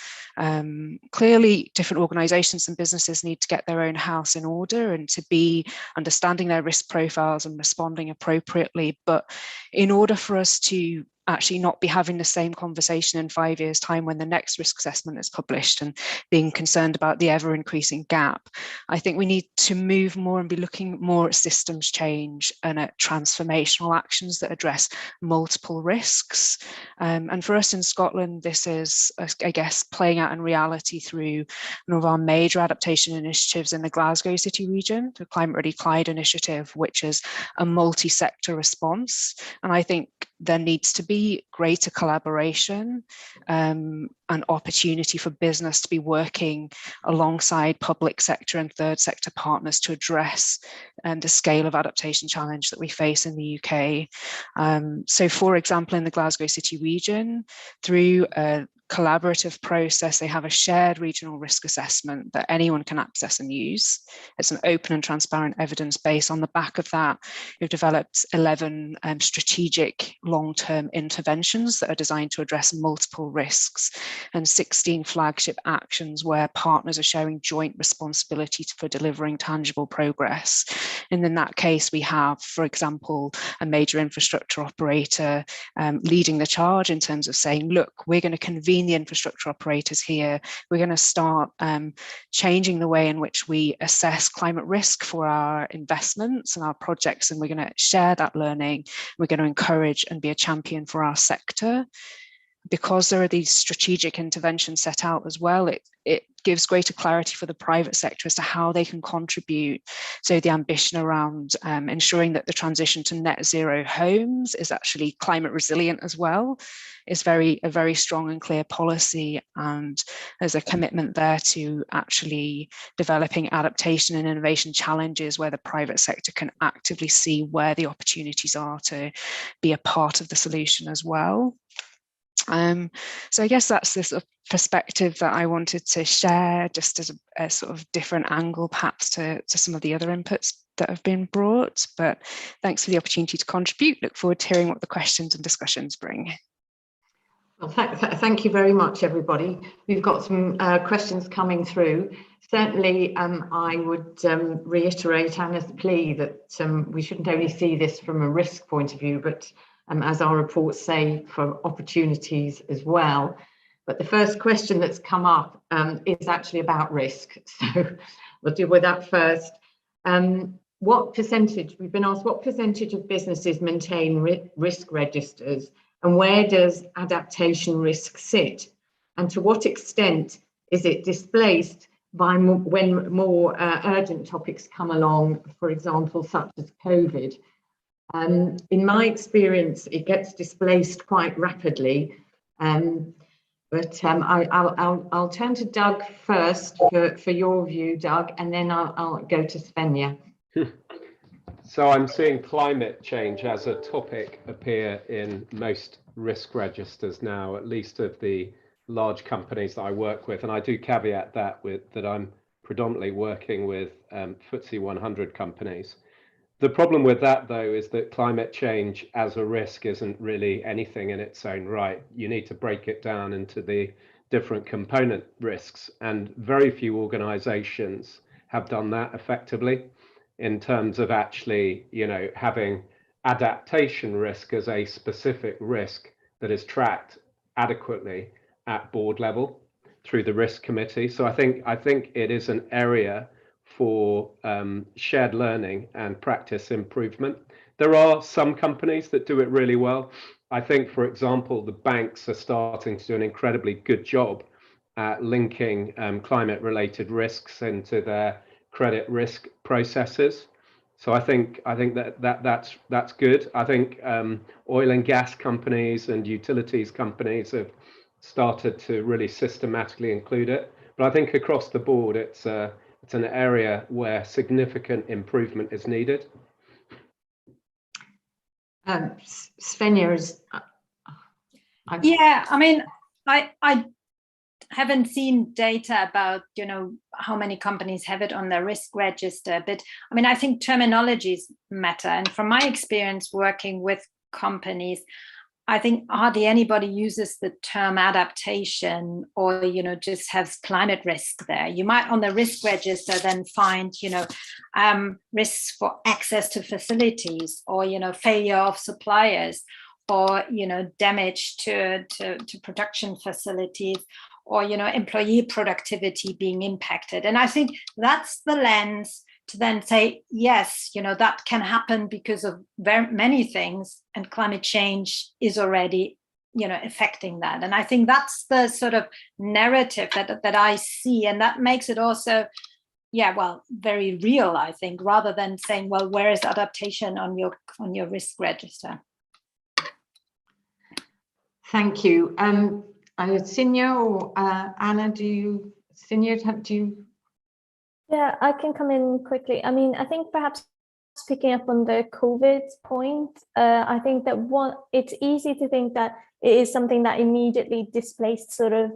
[SPEAKER 6] Clearly, different organisations and businesses need to get their own house in order and to be understanding their risk profiles and responding appropriately. But in order for us to actually not be having the same conversation in 5 years' time when the next risk assessment is published and being concerned about the ever increasing gap. I think we need to move more and be looking more at systems change and at transformational actions that address multiple risks. And for us in Scotland, this is, I guess, playing out in reality through one of our major adaptation initiatives in the Glasgow City region, the Climate Ready Clyde initiative, which is a multi-sector response. And I think there needs to be greater collaboration and opportunity for business to be working alongside public sector and third sector partners to address the scale of adaptation challenge that we face in the UK. So for example, in the Glasgow City region, through a collaborative process, they have a shared regional risk assessment that anyone can access and use. It's an open and transparent evidence base. On the back of that, we've developed 11 strategic long-term interventions that are designed to address multiple risks, and 16 flagship actions where partners are sharing joint responsibility for delivering tangible progress. And in that case, we have, for example, a major infrastructure operator leading the charge in terms of saying, look, we're going to convene the infrastructure operators here. We're going to start changing the way in which we assess climate risk for our investments and our projects, and we're going to share that learning. We're going to encourage and be a champion for our sector. Because there are these strategic interventions set out as well, it gives greater clarity for the private sector as to how they can contribute. So the ambition around ensuring that the transition to net zero homes is actually climate resilient as well is a very strong and clear policy. And there's a commitment there to actually developing adaptation and innovation challenges where the private sector can actively see where the opportunities are to be a part of the solution as well. So I guess that's this perspective that I wanted to share, just as a sort of different angle perhaps to some of the other inputs that have been brought. But thanks for the opportunity to contribute. Look forward to hearing what the questions and discussions bring.
[SPEAKER 1] Well, thank you very much, everybody. We've got some questions coming through. Certainly, I would reiterate Anna's plea that we shouldn't only see this from a risk point of view, but as our reports say, for opportunities as well. But the first question that's come up is actually about risk. So we'll deal with that first. What percentage, we've been asked, what percentage of businesses maintain risk registers, and where does adaptation risk sit? And to what extent is it displaced by when more urgent topics come along, for example, such as COVID? In my experience, it gets displaced quite rapidly. But I'll turn to Doug first for your view, Doug, and then I'll go to Svenja.
[SPEAKER 4] So I'm seeing climate change as a topic appear in most risk registers now, at least of the large companies that I work with. And I do caveat that that I'm predominantly working with FTSE 100 companies. The problem with that, though, is that climate change as a risk isn't really anything in its own right. You need to break it down into the different component risks, and very few organizations have done that effectively in terms of actually, having adaptation risk as a specific risk that is tracked adequately at board level through the risk committee. So I think it is an area for shared learning and practice improvement. There are some companies that do it really well. I think, for example, the banks are starting to do an incredibly good job at linking climate-related risks into their credit risk processes. So I think that's good. I think oil and gas companies and utilities companies have started to really systematically include it. But I think across the board, it's an area where significant improvement is needed.
[SPEAKER 1] Svenja is.
[SPEAKER 2] Yeah, I mean, I haven't seen data about, how many companies have it on their risk register, but I mean, I think terminologies matter. And from my experience working with companies, I think hardly anybody uses the term adaptation or, just has climate risk there. You might on the risk register then find, risks for access to facilities or, failure of suppliers or damage to production facilities, or employee productivity being impacted. And I think that's the lens to then say, yes, that can happen because of very many things, and climate change is already affecting that. And I think that's the sort of narrative that I see, and that makes it also very real, I think, rather than saying, well, where is adaptation on your risk register?
[SPEAKER 1] Thank you. Sinja or Anna, do you?
[SPEAKER 5] Yeah, I can come in quickly. I mean, I think perhaps picking up on the COVID point, I think that it's easy to think that it is something that immediately displaced sort of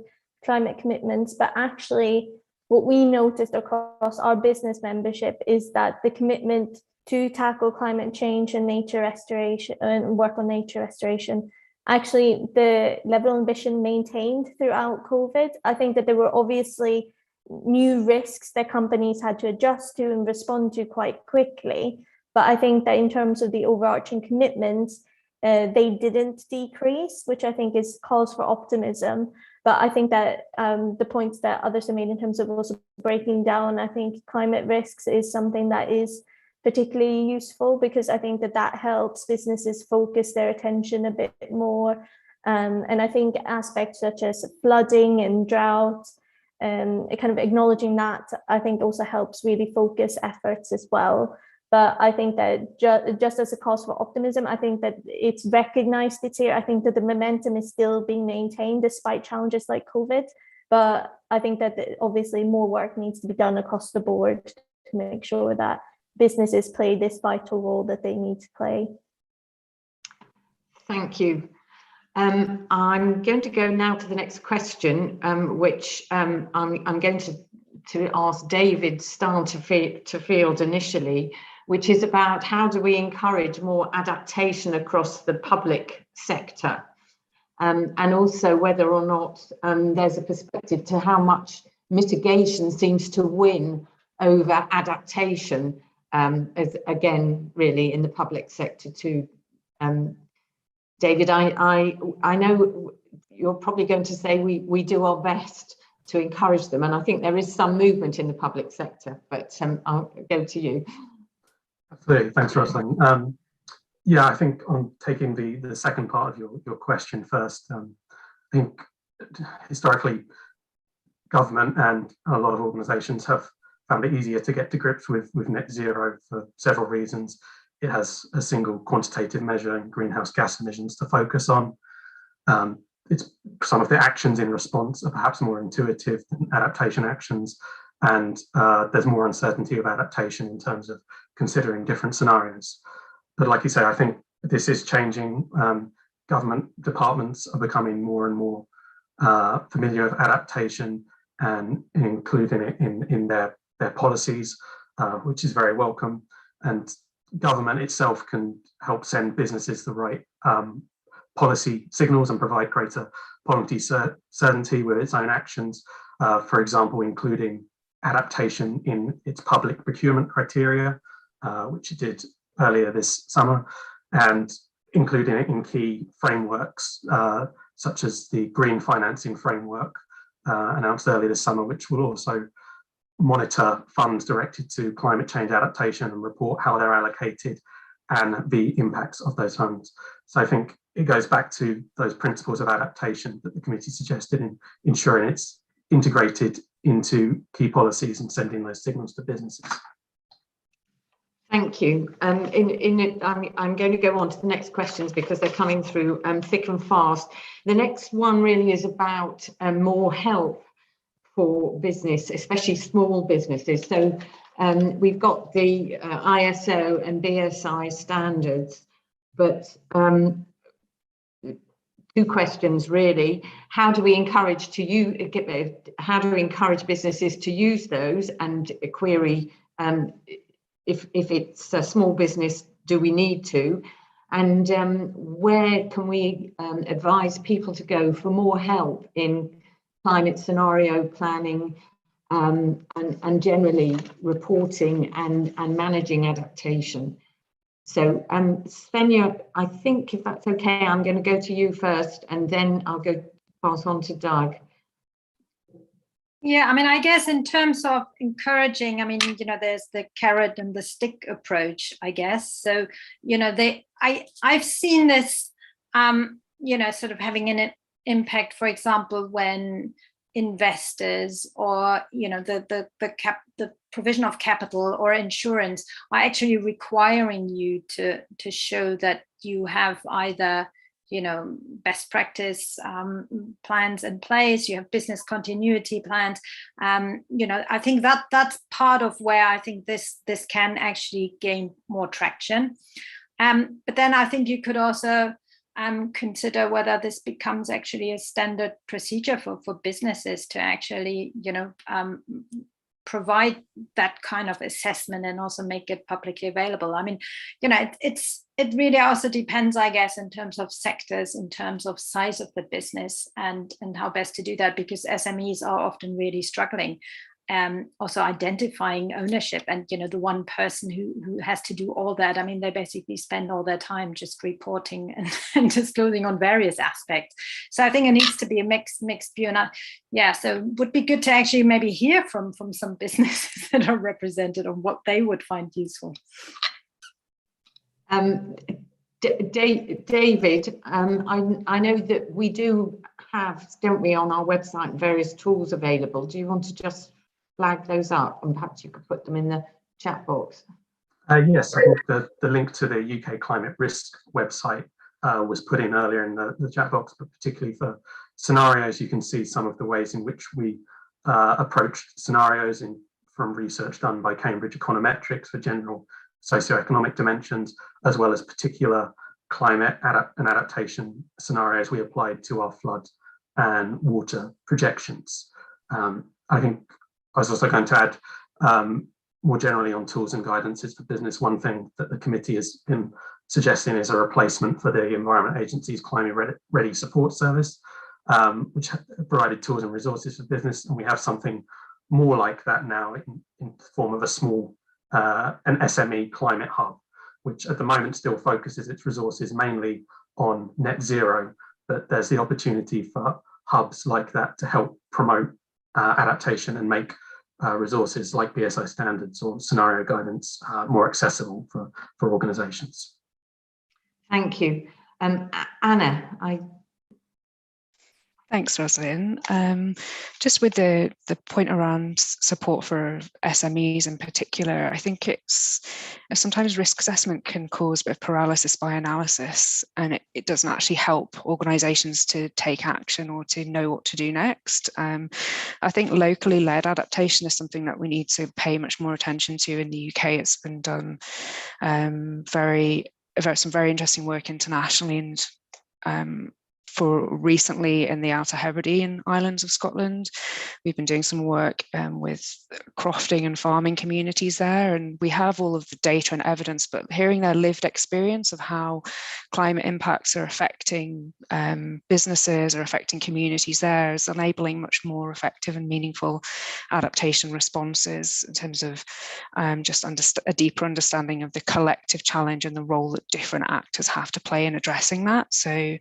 [SPEAKER 5] climate commitments, but actually what we noticed across our business membership is that the commitment to tackle climate change and nature restoration and work on nature restoration, actually the level of ambition maintained throughout COVID. I think that there were obviously new risks that companies had to adjust to and respond to quite quickly. But I think that in terms of the overarching commitments, they didn't decrease, which I think is cause for optimism. But I think that the points that others have made in terms of also breaking down, I think climate risks is something that is particularly useful, because I think that helps businesses focus their attention a bit more. And I think aspects such as flooding and drought, kind of acknowledging that, I think also helps really focus efforts as well. But I think that just as a cause for optimism, I think that it's recognized it's here. I think that the momentum is still being maintained despite challenges like COVID. But I think that obviously more work needs to be done across the board to make sure that businesses play this vital role that they need to play.
[SPEAKER 1] Thank you. I'm going to go now to the next question, which I'm going to ask David Starr to field initially, which is about how do we encourage more adaptation across the public sector, and also whether or not there's a perspective to how much mitigation seems to win over adaptation, as again, really in the public sector too. David, I know you're probably going to say we do our best to encourage them, and I think there is some movement in the public sector, but I'll go to you.
[SPEAKER 3] Absolutely, thanks, Rosalind. Yeah, I think on taking the second part of your question first, I think historically government and a lot of organisations have found it easier to get to grips with net zero for several reasons. It has a single quantitative measure in greenhouse gas emissions to focus on. It's some of the actions in response are perhaps more intuitive than adaptation actions, and there's more uncertainty of adaptation in terms of considering different scenarios. But like you say, I think this is changing. Government departments are becoming more and more familiar with adaptation and including it in their policies, which is very welcome. And government itself can help send businesses the right policy signals and provide greater policy certainty with its own actions. For example, including adaptation in its public procurement criteria, which it did earlier this summer, and including it in key frameworks, such as the Green Financing Framework announced earlier this summer, which will also monitor funds directed to climate change adaptation and report how they're allocated and the impacts of those funds. So I think it goes back to those principles of adaptation that the committee suggested in ensuring it's integrated into key policies and sending those signals to businesses.
[SPEAKER 1] Thank you. I'm going to go on to the next questions because they're coming through thick and fast. The next one really is about more help for business, especially small businesses. So we've got the ISO and BSI standards, but two questions really. How do we encourage businesses to use those, and a query, if it's a small business, do we need to? And where can we advise people to go for more help in climate scenario planning and generally reporting and managing adaptation? So Svenja, I think if that's okay, I'm going to go to you first and then I'll go pass on to Doug.
[SPEAKER 2] Yeah, I mean, I guess in terms of encouraging, I mean, there's the carrot and the stick approach, I guess. So, I've seen this, sort of having an impact, for example, when investors or, the provision of capital or insurance are actually requiring you to show that you have either best practice plans in place, you have business continuity plans. I think that's part of where I think this can actually gain more traction. But then I think you could also consider whether this becomes actually a standard procedure for businesses to actually provide that kind of assessment and also make it publicly available. I mean, it really also depends, I guess, in terms of sectors, in terms of size of the business and how best to do that, because SMEs are often really struggling. Also identifying ownership and the one person who has to do all that. I mean, they basically spend all their time just reporting and disclosing on various aspects. So I think it needs to be a mixed view. And so it would be good to actually maybe hear from some businesses that are represented on what they would find useful.
[SPEAKER 1] David, I know that we do have, don't we, on our website various tools available. Do you want to just flag those up and perhaps you could put them in the chat box?
[SPEAKER 3] Yes, I think the link to the UK climate risk website was put in earlier in the chat box, but particularly for scenarios, you can see some of the ways in which we approached scenarios from research done by Cambridge Econometrics for general socioeconomic dimensions, as well as particular climate and adaptation scenarios we applied to our flood and water projections. I think I was also going to add more generally on tools and guidances for business. One thing that the committee has been suggesting is a replacement for the Environment Agency's Climate Ready Support Service, which provided tools and resources for business. And we have something more like that now in the form of a small, an SME climate hub, which at the moment still focuses its resources mainly on net zero, but there's the opportunity for hubs like that to help promote adaptation and make resources like BSI standards or scenario guidance more accessible for organisations.
[SPEAKER 1] Thank you. Anna,
[SPEAKER 6] Thanks, Rosalind. Just with the point around support for SMEs in particular, I think it's sometimes risk assessment can cause a bit of paralysis by analysis, and it doesn't actually help organisations to take action or to know what to do next. I think locally led adaptation is something that we need to pay much more attention to in the UK. It's been done some very interesting work internationally, and for recently in the Outer Hebridean Islands of Scotland. We've been doing some work with crofting and farming communities there, and we have all of the data and evidence, but hearing their lived experience of how climate impacts are affecting businesses or affecting communities there is enabling much more effective and meaningful adaptation responses in terms of just a deeper understanding of the collective challenge and the role that different actors have to play in addressing that. So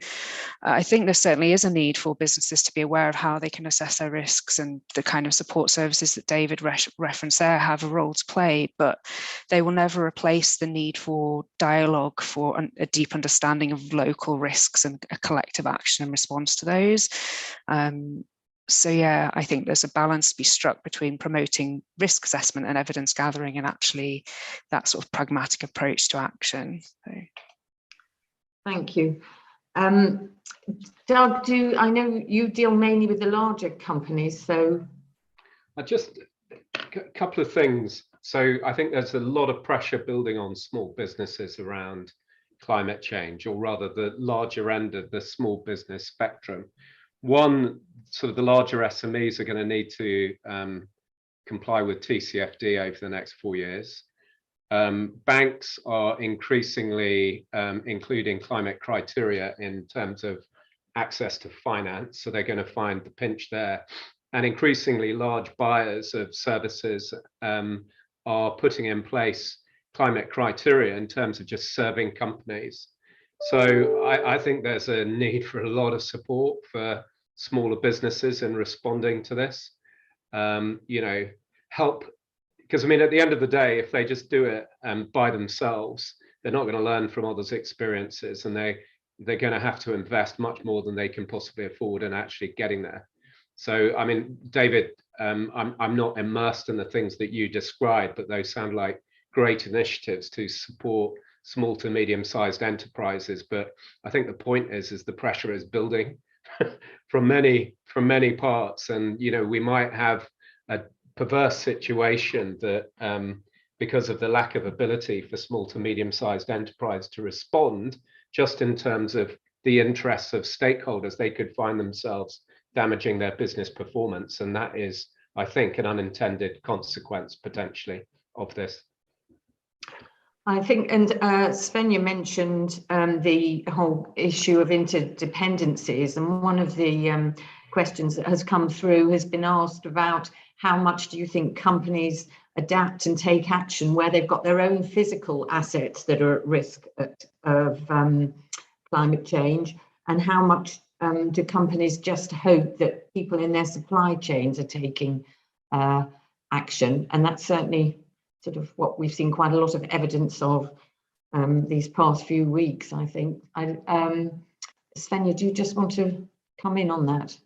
[SPEAKER 6] I think there certainly is a need for businesses to be aware of how they can assess their risks, and the kind of support services that David referenced there have a role to play, but they will never replace the need for dialogue, for a deep understanding of local risks and a collective action in response to those. So yeah, I think there's a balance to be struck between promoting risk assessment and evidence gathering and actually that sort of pragmatic approach to action. So.
[SPEAKER 1] Thank you. Doug, I know you deal mainly with the larger companies, so.
[SPEAKER 4] Just a couple of things. So I think there's a lot of pressure building on small businesses around climate change, or rather the larger end of the small business spectrum. One, sort of the larger SMEs are going to need to comply with TCFD over the next 4 years. Banks are increasingly including climate criteria in terms of access to finance, so they're going to find the pinch there. And increasingly large buyers of services are putting in place climate criteria in terms of just serving companies. So I think there's a need for a lot of support for smaller businesses in responding to this. You know, help, because I mean, at the end of the day, if they just do it by themselves, they're not going to learn from others' experiences, and they're going to have to invest much more than they can possibly afford in actually getting there. So, I mean, David, I'm not immersed in the things that you described, but those sound like great initiatives to support small to medium-sized enterprises. But I think the point is the pressure is building from many parts, and you know, we might have a perverse situation that because of the lack of ability for small to medium-sized enterprise to respond, just in terms of the interests of stakeholders, they could find themselves damaging their business performance, and that is, I think, an unintended consequence potentially of this.
[SPEAKER 1] I think, and Svenja mentioned the whole issue of interdependencies, and one of the questions that has come through has been asked about how much do you think companies adapt and take action where they've got their own physical assets that are at risk of climate change, and how much do companies just hope that people in their supply chains are taking action? And that's certainly sort of what we've seen quite a lot of evidence of these past few weeks, I think. Svenja, do you just want to come in on that?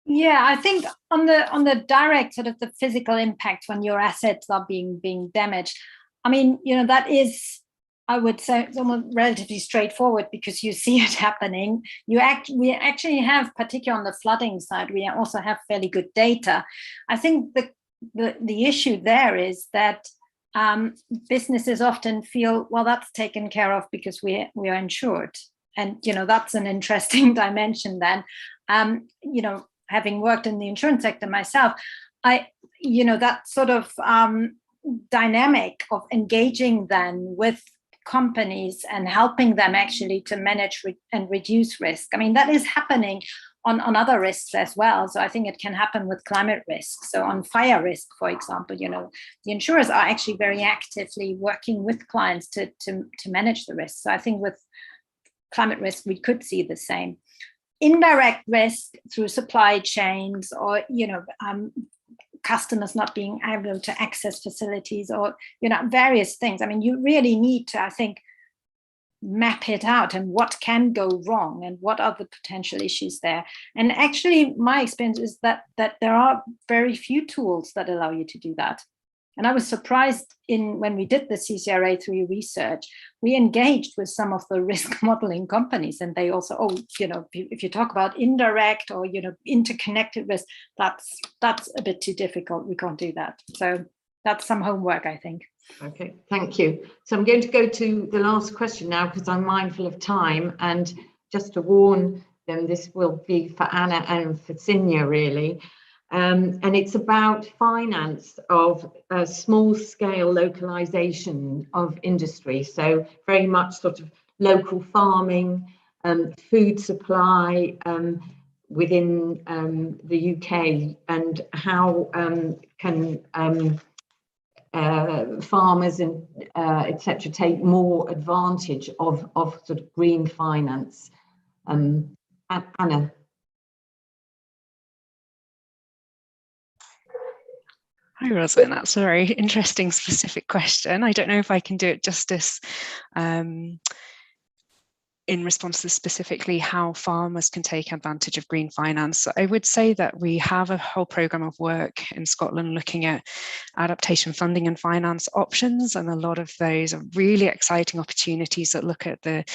[SPEAKER 2] Yeah, I think on the direct sort of the physical impact when your assets are being damaged, I mean, you know, that is, I would say, it's almost relatively straightforward because you see it happening. We actually have, particularly on the flooding side, we also have fairly good data. I think the issue there is that businesses often feel, well, that's taken care of because we are insured, and you know, that's an interesting dimension. Then, you know, having worked in the insurance sector myself, you know, that sort of dynamic of engaging then with companies and helping them actually to manage and reduce risk. I mean, that is happening on other risks as well. So I think it can happen with climate risk. So on fire risk, for example, you know, the insurers are actually very actively working with clients to manage the risk. So I think with climate risk, we could see the same. Indirect risk through supply chains, or, you know, customers not being able to access facilities, or, you know, various things. I mean, you really need to, I think, map it out and what can go wrong and what are the potential issues there. And actually, my experience is that there are very few tools that allow you to do that. And I was surprised when we did the CCRA3 research, we engaged with some of the risk modeling companies, and they also, oh, you know, if you talk about indirect or, you know, interconnected risk, that's a bit too difficult. We can't do that. So that's some homework, I think.
[SPEAKER 1] Okay, thank you. So I'm going to go to the last question now because I'm mindful of time, and just to warn them, this will be for Anna and for Sinja, really. And it's about finance of small-scale localization of industry. So very much sort of local farming, food supply within the UK, and how can farmers and etc. take more advantage of sort of green finance. Anna.
[SPEAKER 6] Hi, Rosalind. That's a very interesting, specific question. I don't know if I can do it justice in response to specifically how farmers can take advantage of green finance. I would say that we have a whole programme of work in Scotland looking at adaptation funding and finance options, and a lot of those are really exciting opportunities that look at the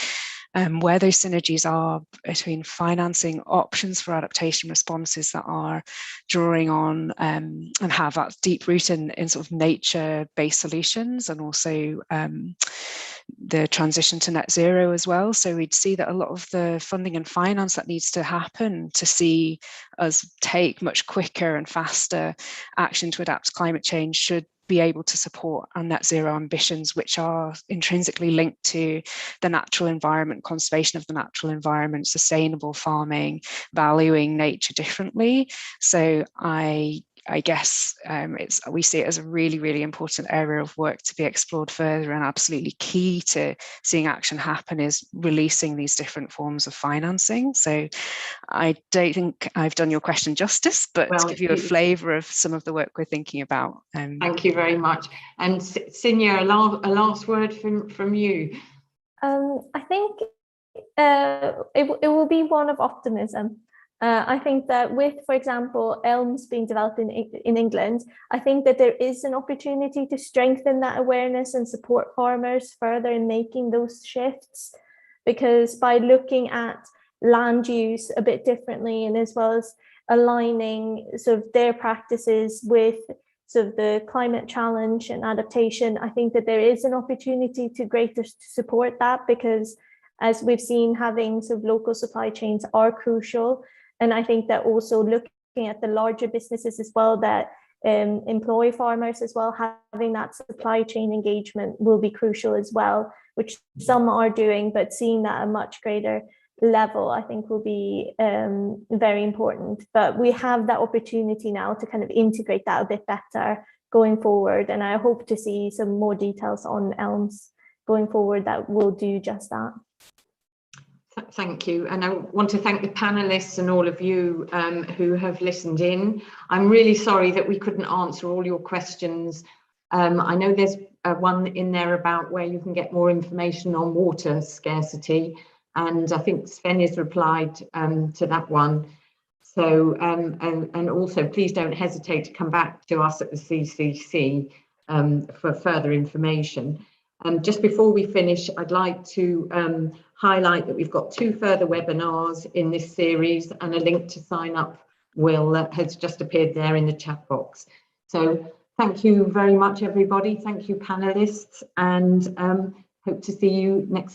[SPEAKER 6] where those synergies are between financing options for adaptation responses that are drawing on and have that deep root in sort of nature-based solutions, and also the transition to net zero as well. So we'd see that a lot of the funding and finance that needs to happen to see us take much quicker and faster action to adapt to climate change should be able to support our net zero ambitions, which are intrinsically linked to the natural environment, conservation of the natural environment, sustainable farming, valuing nature differently. So I I guess we see it as a really, really important area of work to be explored further, and absolutely key to seeing action happen is releasing these different forms of financing. So I don't think I've done your question justice, but to give you a flavour of some of the work we're thinking about.
[SPEAKER 1] Thank you very much. And Sinya, a last word from you.
[SPEAKER 5] I think it will be one of optimism. I think that with, for example, elms being developed in England, I think that there is an opportunity to strengthen that awareness and support farmers further in making those shifts, because by looking at land use a bit differently, and as well as aligning sort of their practices with sort of the climate challenge and adaptation, I think that there is an opportunity to greater support that, because as we've seen, having sort of local supply chains are crucial. And I think that also looking at the larger businesses as well that employ farmers as well, having that supply chain engagement will be crucial as well, which some are doing, but seeing that at a much greater level, I think will be very important. But we have that opportunity now to kind of integrate that a bit better going forward. And I hope to see some more details on elms going forward that will do just that.
[SPEAKER 1] Thank you. And I want to thank the panelists and all of you who have listened in. I'm really sorry that we couldn't answer all your questions. I know there's one in there about where you can get more information on water scarcity, and I think Sven has replied to that one. So, and also please don't hesitate to come back to us at the CCC for further information. Just before we finish, I'd like to highlight that we've got 2 further webinars in this series, and a link to sign up has just appeared there in the chat box. So thank you very much, everybody. Thank you, panelists, and hope to see you next